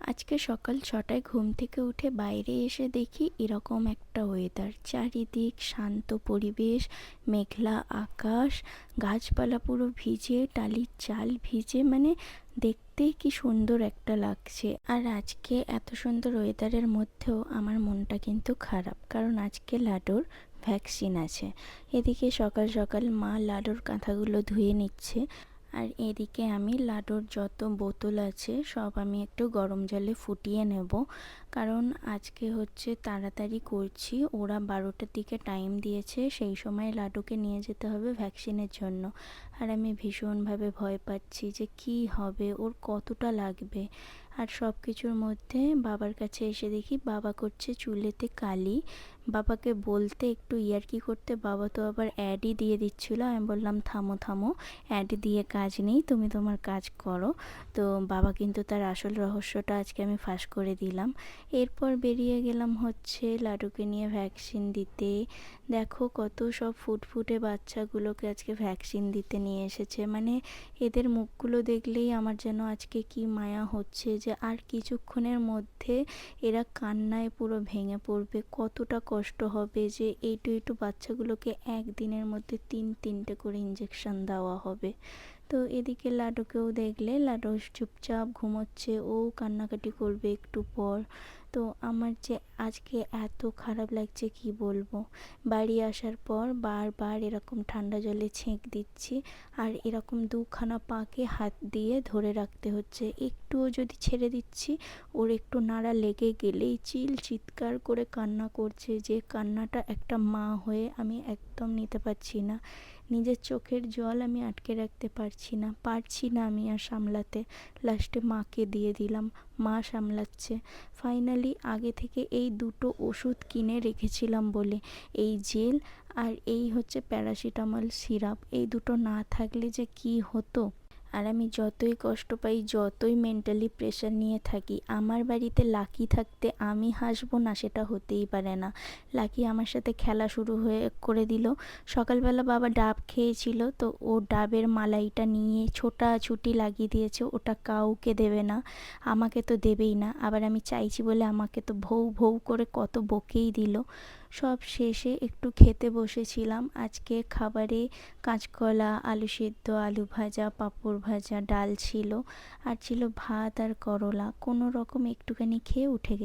আজকে সকাল ৬টায় ঘুম থেকে উঠে বাইরে এসে দেখি এরকম একটা ওয়েদার, চারিদিক শান্ত পরিবেশ, মেঘলা আকাশ, গাছপালা পুরো ভিজে, টালির চাল ভিজে, মানে দেখতেই কি সুন্দর একটা লাগছে। আর আজকে এত সুন্দর ওয়েদারের মধ্যেও আমার মনটা কিন্তু খারাপ, কারণ আজকে লাডোর ভ্যাকসিন আছে। এদিকে সকাল সকাল মা লাডোর কাঁথাগুলো ধুয়ে নিচ্ছে, আর এদিকে আমি লাডোর যত বোতল আছে সব আমি একটু গরম জলে ফুটিয়ে নেব, কারণ আজকে হচ্ছে তাড়াতাড়ি করছি। ওরা 12টার দিকে টাইম দিয়েছে, সেই সময় লাডোকে নিয়ে যেতে হবে ভ্যাকসিনের জন্য। আর আমি ভীষণভাবে ভয় পাচ্ছি যে কি হবে, ওর কতটা লাগবে। আর সব কিছুর মধ্যে বাবার কাছে এসে দেখি বাবা করছে চুলেতে কালি। বাবাকে বলতে একটু ইয়ার্কি করতে বাবা তো আবার অ্যাডই দিয়ে দিচ্ছিলো। আমি বললাম থামো থামো, অ্যাড দিয়ে কাজ নেই, তুমি তোমার কাজ করো। তো বাবা কিন্তু তার আসল রহস্যটা আজকে আমি ফাঁস করে দিলাম। এরপর বেরিয়ে গেলাম হচ্ছে লাডুকে নিয়ে ভ্যাকসিন দিতে। দেখো কত সব ফুটফুটে বাচ্চাগুলোকে আজকে ভ্যাকসিন দিতে নিয়ে এসেছে, মানে এদের মুখগুলো দেখলেই আমার যেন আজকে কি মায়া হচ্ছে যে আর কিছুক্ষণের মধ্যে এরা কান্নায় পুরো ভেঙে পড়বে। কতটা কষ্ট হবে যে একটু বাচ্চাগুলোকে একদিনের মধ্যে 3-3টে করে ইঞ্জেকশন দেওয়া হবে। তো এদিকে লাডুকেও দেখলে লাডু চুপচাপ ঘুমোচ্ছে, ও কান্নাকাটি করবে একটু পর। তো আমার যে আজকে এত খারাপ লাগছে কি বলবো। বাড়ি আসার পর বারবার এরকম ঠান্ডা জলে ছেঁক দিচ্ছি, আর এরকম দুখানা পাকে হাত দিয়ে ধরে রাখতে হচ্ছে। একটুও যদি ছেড়ে দিচ্ছি, ওর একটু নাড়া লেগে গেলেই চিৎকার করে কান্না করছে, যে কান্নাটা একটা মা হয়ে আমি একদম নিতে পারছি না। নিজের চোখের জল আমি আটকে রাখতে পারছি না আমি আর সামলাতে। লাস্টে মাকে দিয়ে দিলাম, মা সামলাচ্ছে। ফাইনালি আগে থেকে এই দুটো ওষুধ কিনে রেখেছিলাম বলে, এই জেল আর এই হচ্ছে প্যারাসিটামল সিরাপ, এই দুটো না থাকলে যে কি হতো। আর আমি যতই কষ্ট পাই, যতই মেন্টালি প্রেশার নিয়ে থাকি, আমার বাড়িতে লাকি থাকতে আমি হাসবো না সেটা হতেই পারে না। লাকি আমার সাথে খেলা শুরু করে দিল। সকালবেলা বাবা ডাব খেয়েছিল, তো ও ডাবের মালাইটা নিয়ে ছোটাছুটি লাগিয়ে দিয়েছে, ওটা কাউকে দেবে না, আমাকে তো দেবেই না। আবার আমি চাইছি বলে আমাকে তো ভৌ ভৌ করে কত বকেই দিল। সব শেষে একটু খেতে বসেছিলাম। আজকে খাবারে কাঁচকলা, আলু সিদ্ধ, আলু ভাজা, পাঁপড় ভাজা, ডাল ছিল, আর ছিল ভাত আর করলা। কোনো রকম একটুখানি খেয়ে উঠে